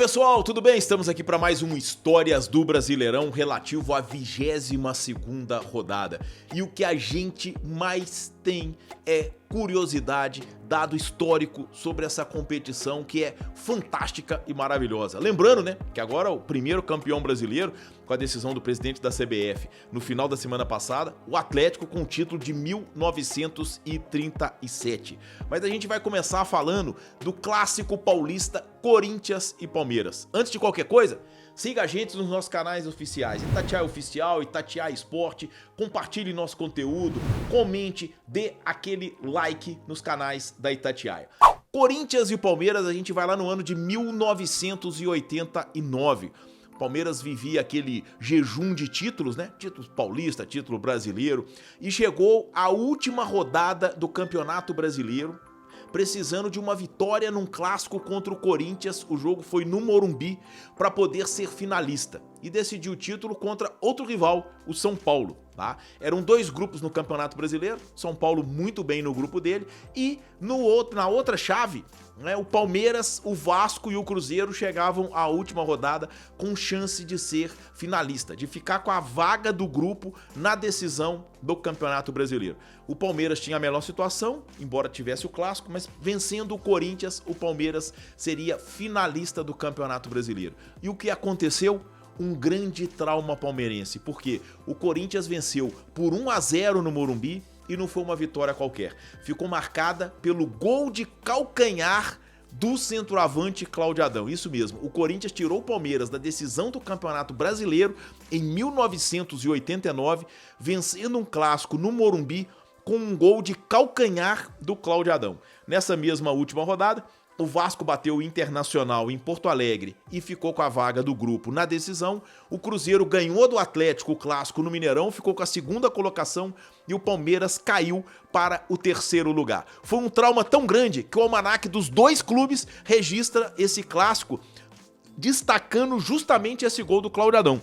Pessoal, tudo bem? Estamos aqui para mais um Histórias do Brasileirão relativo à 22ª rodada. E o que a gente mais tem é curiosidade, dado histórico sobre essa competição que é fantástica e maravilhosa. Lembrando, né, que agora o primeiro campeão brasileiro, com a decisão do presidente da CBF no final da semana passada, o Atlético com o título de 1937. Mas a gente vai começar falando do clássico paulista Corinthians e Palmeiras. Antes de qualquer coisa, siga a gente nos nossos canais oficiais, Itatiaia Oficial, Itatiaia Esporte, compartilhe nosso conteúdo, comente, dê aquele like nos canais da Itatiaia. Corinthians e Palmeiras, a gente vai lá no ano de 1989. O Palmeiras vivia aquele jejum de títulos, né? Título paulista, título brasileiro, e chegou à última rodada do Campeonato Brasileiro, precisando de uma vitória num clássico contra o Corinthians. O jogo foi no Morumbi para poder ser finalista e decidir o título contra outro rival, o São Paulo. Tá? Eram dois grupos no Campeonato Brasileiro, São Paulo muito bem no grupo dele, e na outra chave, né, o Palmeiras, o Vasco e o Cruzeiro chegavam à última rodada com chance de ser finalista, de ficar com a vaga do grupo na decisão do Campeonato Brasileiro. O Palmeiras tinha a melhor situação, embora tivesse o clássico, mas vencendo o Corinthians, o Palmeiras seria finalista do Campeonato Brasileiro. E o que aconteceu? Um grande trauma palmeirense, porque o Corinthians venceu por 1-0 no Morumbi e não foi uma vitória qualquer. Ficou marcada pelo gol de calcanhar do centroavante Cláudio Adão. Isso mesmo, o Corinthians tirou o Palmeiras da decisão do Campeonato Brasileiro em 1989, vencendo um clássico no Morumbi com um gol de calcanhar do Cláudio Adão. Nessa mesma última rodada, o Vasco bateu o Internacional em Porto Alegre e ficou com a vaga do grupo na decisão. O Cruzeiro ganhou do Atlético o clássico no Mineirão, ficou com a segunda colocação e o Palmeiras caiu para o terceiro lugar. Foi um trauma tão grande que o almanaque dos dois clubes registra esse clássico, destacando justamente esse gol do Cláudio Adão.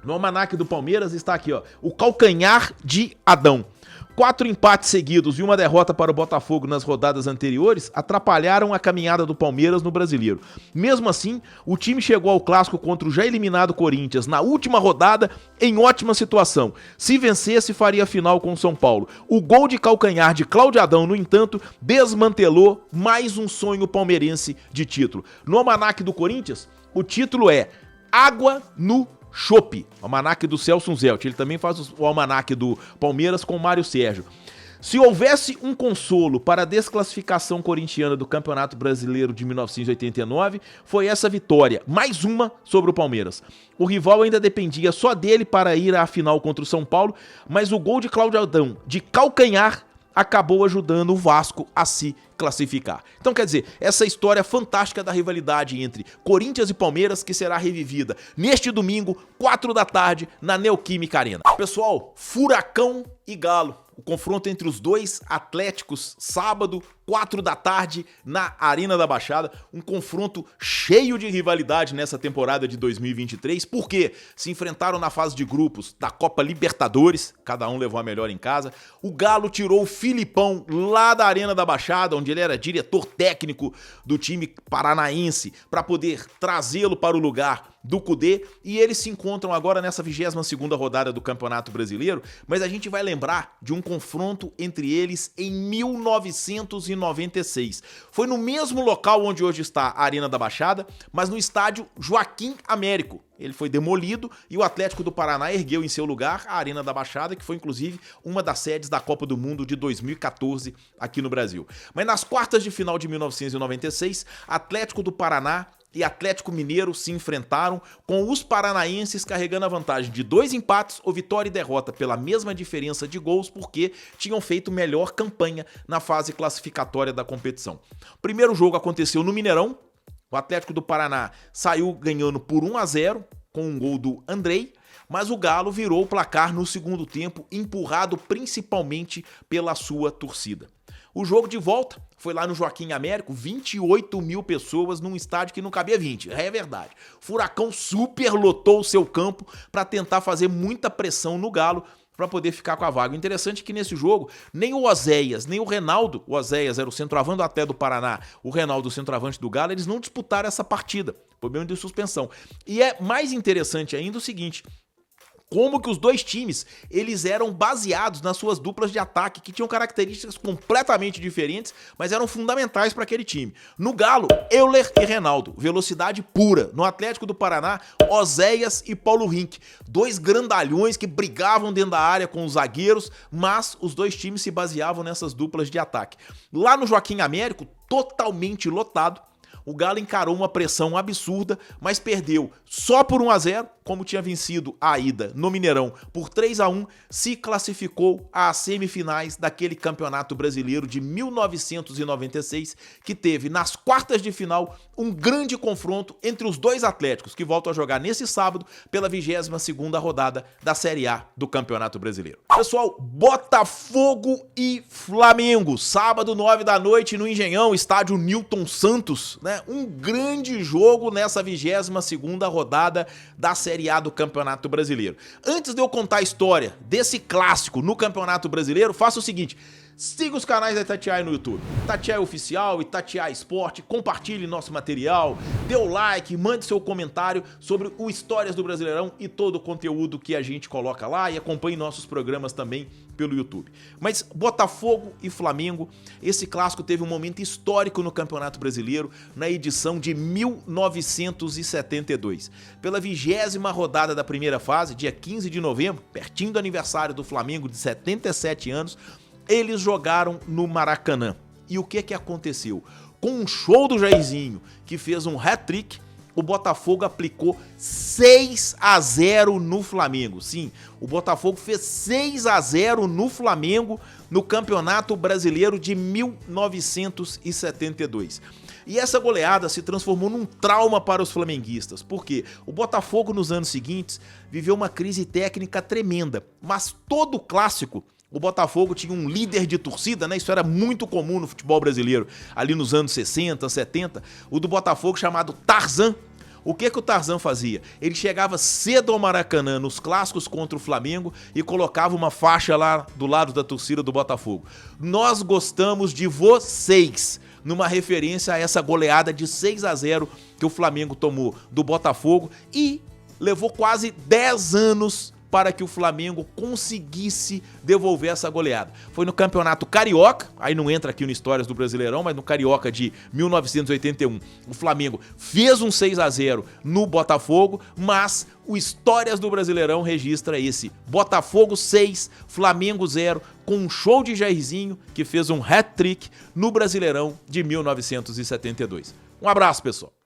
No almanaque do Palmeiras está aqui, ó, o calcanhar de Adão. 4 empates seguidos e uma derrota para o Botafogo nas rodadas anteriores atrapalharam a caminhada do Palmeiras no Brasileiro. Mesmo assim, o time chegou ao clássico contra o já eliminado Corinthians na última rodada em ótima situação. Se vencesse, faria final com o São Paulo. O gol de calcanhar de Cláudio Adão, no entanto, desmantelou mais um sonho palmeirense de título. No almanaque do Corinthians, o título é Água no Chopp, o almanaque do Celso Zelt. Ele também faz o almanaque do Palmeiras com o Mário Sérgio. Se houvesse um consolo para a desclassificação corintiana do Campeonato Brasileiro de 1989, foi essa vitória, mais uma sobre o Palmeiras. O rival ainda dependia só dele para ir à final contra o São Paulo, mas o gol de Cláudio Adão de calcanhar acabou ajudando o Vasco a se classificar. Então, quer dizer, essa história fantástica da rivalidade entre Corinthians e Palmeiras, que será revivida neste domingo, 4 da tarde, na Neoquímica Arena. Pessoal, Furacão e Galo. O confronto entre os dois Atléticos, sábado, 4 da tarde, na Arena da Baixada. Um confronto cheio de rivalidade nessa temporada de 2023, porque se enfrentaram na fase de grupos da Copa Libertadores, cada um levou a melhor em casa. O Galo tirou o Filipão lá da Arena da Baixada, onde ele era diretor técnico do time paranaense, para poder trazê-lo para o lugar do Cudê, e eles se encontram agora nessa 22ª rodada do Campeonato Brasileiro, mas a gente vai lembrar de um confronto entre eles em 1996. Foi no mesmo local onde hoje está a Arena da Baixada, mas no estádio Joaquim Américo. Ele foi demolido e o Atlético do Paraná ergueu em seu lugar a Arena da Baixada, que foi inclusive uma das sedes da Copa do Mundo de 2014 aqui no Brasil. Mas nas quartas de final de 1996, Atlético do Paraná e Atlético Mineiro se enfrentaram, com os paranaenses carregando a vantagem de 2 empates ou vitória e derrota pela mesma diferença de gols, porque tinham feito melhor campanha na fase classificatória da competição. O primeiro jogo aconteceu no Mineirão. O Atlético do Paraná saiu ganhando por 1-0 com um gol do Andrei, mas o Galo virou o placar no segundo tempo, empurrado principalmente pela sua torcida. O jogo de volta foi lá no Joaquim Américo, 28 mil pessoas num estádio que não cabia 20, é verdade. Furacão superlotou o seu campo para tentar fazer muita pressão no Galo, para poder ficar com a vaga. O interessante é que nesse jogo, nem o Oséias, nem o Reinaldo, o Oséias era o centroavante do Atlético do Paraná, o Reinaldo o centroavante do Galo, eles não disputaram essa partida, problema de suspensão. E é mais interessante ainda o seguinte: como que os dois times, eles eram baseados nas suas duplas de ataque, que tinham características completamente diferentes, mas eram fundamentais para aquele time. No Galo, Euler e Reinaldo, velocidade pura. No Atlético do Paraná, Oséias e Paulo Rink, dois grandalhões que brigavam dentro da área com os zagueiros, mas os dois times se baseavam nessas duplas de ataque. Lá no Joaquim Américo, totalmente lotado, o Galo encarou uma pressão absurda, mas perdeu só por 1-0, como tinha vencido a ida no Mineirão por 3-1, se classificou às semifinais daquele Campeonato Brasileiro de 1996, que teve nas quartas de final um grande confronto entre os dois Atléticos, que voltam a jogar nesse sábado pela 22ª rodada da Série A do Campeonato Brasileiro. Pessoal, Botafogo e Flamengo, sábado 9 da noite no Engenhão, estádio Newton Santos, né? Um grande jogo nessa 22ª rodada da Série A do Campeonato Brasileiro. Antes de eu contar a história desse clássico no Campeonato Brasileiro, faça o seguinte: siga os canais da Itatiaia no YouTube, Itatiaia Oficial, Itatiaia Esporte, compartilhe nosso material, dê o like, mande seu comentário sobre o Histórias do Brasileirão e todo o conteúdo que a gente coloca lá, e acompanhe nossos programas também pelo YouTube. Mas Botafogo e Flamengo, esse clássico teve um momento histórico no Campeonato Brasileiro na edição de 1972. Pela 20ª rodada da primeira fase, dia 15 de novembro, pertinho do aniversário do Flamengo de 77 anos, eles jogaram no Maracanã. E o que aconteceu? Com um show do Jairzinho, que fez um hat-trick, o Botafogo aplicou 6-0 no Flamengo. Sim, o Botafogo fez 6-0 no Flamengo no Campeonato Brasileiro de 1972. E essa goleada se transformou num trauma para os flamenguistas, porque o Botafogo nos anos seguintes viveu uma crise técnica tremenda, mas todo clássico o Botafogo tinha um líder de torcida, né? Isso era muito comum no futebol brasileiro, ali nos anos 60, 70. O do Botafogo chamado Tarzan. O que o Tarzan fazia? Ele chegava cedo ao Maracanã nos clássicos contra o Flamengo e colocava uma faixa lá do lado da torcida do Botafogo: nós gostamos de vocês, numa referência a essa goleada de 6-0 que o Flamengo tomou do Botafogo, e levou quase 10 anos para que o Flamengo conseguisse devolver essa goleada. Foi no Campeonato Carioca, aí não entra aqui no Histórias do Brasileirão, mas no Carioca de 1981, o Flamengo fez um 6-0 no Botafogo, mas o Histórias do Brasileirão registra esse Botafogo 6, Flamengo 0, com um show de Jairzinho, que fez um hat-trick no Brasileirão de 1972. Um abraço, pessoal.